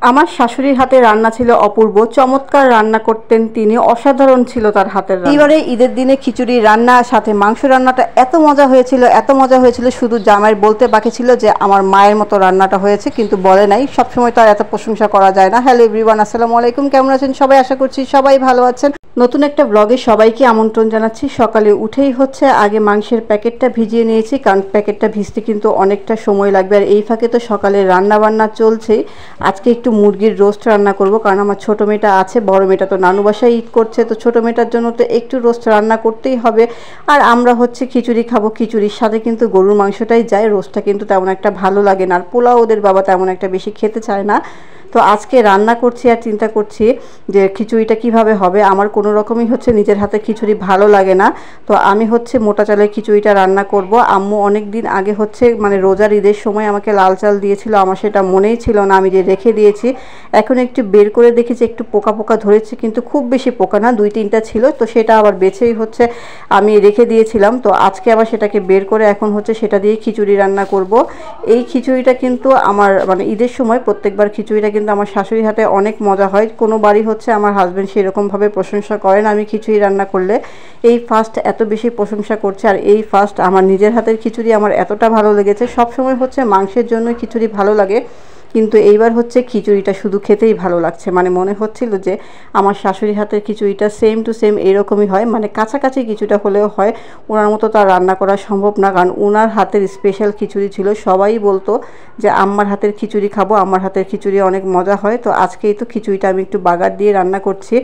আমার শাশুড়ির হাতে রান্না ছিল অপূর্ব, চমৎকার রান্না করতেন তিনি, অসাধারণ ছিল তার হাতের রান্না। এবারে ঈদের দিনে খিচুড়ি রান্না সাথে মাংস রান্নাটা এত মজা হয়েছিল, এত মজা হয়েছিল, শুধু জামাইয়ের বলতে বাকি ছিল যে আমার মায়ের মতো রান্নাটা হয়েছে, কিন্তু বলে নাই। সবসময় তো আর এত প্রশংসা করা যায় না। হ্যালো এভরিওয়ান, আসসালামু আলাইকুম, কেমন আছেন সবাই? আশা করছি সবাই ভালো আছেন। নতুন একটা ব্লগে সবাইকে আমন্ত্রণ জানাচ্ছি। সকালে উঠেই হচ্ছে আগে মাংসের প্যাকেটটা ভিজিয়ে নিয়েছি, কারণ প্যাকেটটা ভিজতে কিন্তু অনেকটা সময় লাগবে। আর এই ফাঁকে তো সকালে রান্না বান্না চলছেই। আজকে একটু মুরগির রোস্ট রান্না করব, কারণ আমার ছোটো মেয়েটা আছে, বড় মেয়েটা তো নানু বাসায় ঈদ করছে, তো ছোটো মেয়েটার জন্য তো একটু রোস্ট রান্না করতেই হবে। আর আমরা হচ্ছে খিচুড়ি খাবো, খিচুড়ির সাথে কিন্তু গরুর মাংসটাই যায়, রোস্টটা কিন্তু তেমন একটা ভালো লাগে না। আর পোলাও ওদের বাবা তেমন একটা বেশি খেতে চায় না। তো আজকে রান্না করছি আর চিন্তা করছি যে খিচুড়িটা কিভাবে হবে। আমার কোনো রকমই হচ্ছে নিজের হাতে খিচুড়ি ভালো লাগে না, তো আমি হচ্ছে মোটা চালের খিচুড়িটা রান্না করব। আম্মু অনেক দিন আগে হচ্ছে মানে রোজার ঈদের সময় আমাকে লাল চাল দিয়েছিল, আমার সেটা মনেই ছিল না, আমি যে রেখে দিয়েছি। এখন একটু বের করে দেখেছি একটু পোকা পোকা ধরেছে, কিন্তু খুব বেশি পোকা না, 2-3টা ছিল, তো সেটা আবার বেছেই হচ্ছে আমি রেখে দিয়েছিলাম। তো আজকে আবার সেটাকে বের করে এখন হচ্ছে সেটা দিয়ে খিচুড়ি রান্না করব। এই খিচুড়িটা কিন্তু আমার মানে ঈদের সময় প্রত্যেকবার খিচুড়িটা কিন্তু আমার শাশুড়ির হাতে অনেক মজা হয়। কোনো বাড়ি হচ্ছে আমার হাজব্যান্ড সেরকমভাবে প্রশংসা করেন আমি খিচুড়ি রান্না করলে, এই ফার্স্ট এত বেশি প্রশংসা করছে। আর এই ফার্স্ট আমার নিজের হাতের খিচুড়ি আমার এতটা ভালো লেগেছে। সব সময় হচ্ছে মাংসের জন্যই খিচুড়ি ভালো লাগে, কিন্তু এইবার হচ্ছে খিচুড়িটা শুধু খেতেই ভালো লাগছে। মানে মনে হচ্ছিল যে আমার শাশুড়ির হাতের খিচুড়িটা সেম টু সেম এরকমই হয়, মানে কাছাকাছি কিছুটা হলেও হয়। ওনার মতো তো আর রান্না করা সম্ভব না, কারণ ওনার হাতের স্পেশাল খিচুড়ি ছিল। সবাই বলতো যে আম্মার হাতের খিচুড়ি খাবো, আমার হাতের খিচুড়ি অনেক মজা হয়। তো আজকেই তো খিচুড়িটা আমি একটু বাগার দিয়ে রান্না করছি।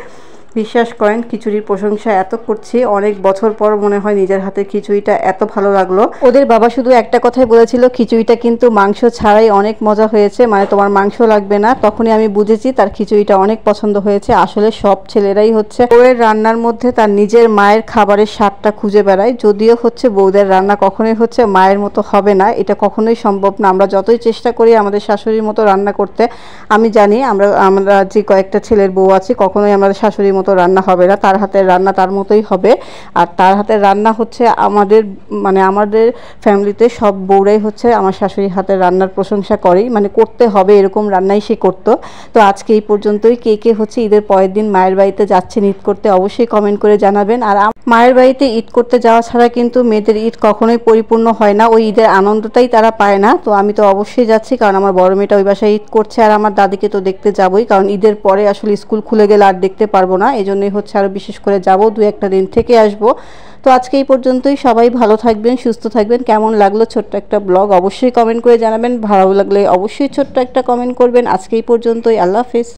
বিশ্বাস করেন খিচুড়ির প্রশংসা এত করছি, অনেক বছর পর মনে হয় নিজের হাতের খিচুড়িটা এত ভালো লাগলো। ওদের বাবা শুধু একটা কথাই বলেছিল, খিচুড়িটা কিন্তু মাংস ছাড়াই অনেক মজা হয়েছে, মানে তোমার মাংস লাগবে না। তখনই আমি বুঝেছি তার খিচুড়িটা অনেক পছন্দ হয়েছে। আসলে সব ছেলেরাই হচ্ছে বউয়ের রান্নার মধ্যে তার নিজের মায়ের খাবারের স্বাদটা খুঁজে বেড়ায়। যদিও হচ্ছে বউদের রান্না কখনোই হচ্ছে মায়ের মতো হবে না, এটা কখনোই সম্ভব না। আমরা যতই চেষ্টা করি আমাদের শাশুড়ির মতো রান্না করতে, আমি জানি আমরা যে কয়েকটা ছেলের বউ আছি, কখনোই আমাদের শাশুড়ির মতো রান্না হবে না। তার হাতের রান্না তার মতোই হবে। আর তার হাতের রান্না হচ্ছে আমাদের ফ্যামিলিতে সব বউরাই হচ্ছে আমার শাশুড়ির হাতের রান্নার প্রশংসা করেই, মানে করতে হবে এরকম রান্নাই সে করতো। তো আজকে এই পর্যন্তই। কে কে হচ্ছে ঈদের পরের দিন মায়ের বাড়িতে যাচ্ছেন ঈদ করতে অবশ্যই কমেন্ট করে জানাবেন। আর মায়ের বাড়িতে ঈদ করতে যাওয়া ছাড়া কিন্তু মেয়েদের ঈদ কখনোই পরিপূর্ণ হয় না, ওই ঈদের আনন্দটাই তারা পায় না। তো আমি তো অবশ্যই যাচ্ছি, কারণ আমার বড় মেয়েটা ওই বাসায় ঈদ করছে, আর আমার দাদিকে তো দেখতে যাবই, কারণ ঈদের পরে আসলে স্কুল খুলে গেলে আর দেখতে পারবো না, এই জন্যই হচ্ছে আরও বিশেষ করে যাব, 2-1 দিন থেকে আসবো। তো আজকে এই পর্যন্তই। সবাই ভালো থাকবেন, সুস্থ থাকবেন। কেমন লাগলো ছোট্ট একটা ব্লগ অবশ্যই কমেন্ট করে জানাবেন, ভালো লাগলে অবশ্যই ছোট্ট একটা কমেন্ট করবেন। আজকে এই পর্যন্তই, আল্লাহ হাফেজ।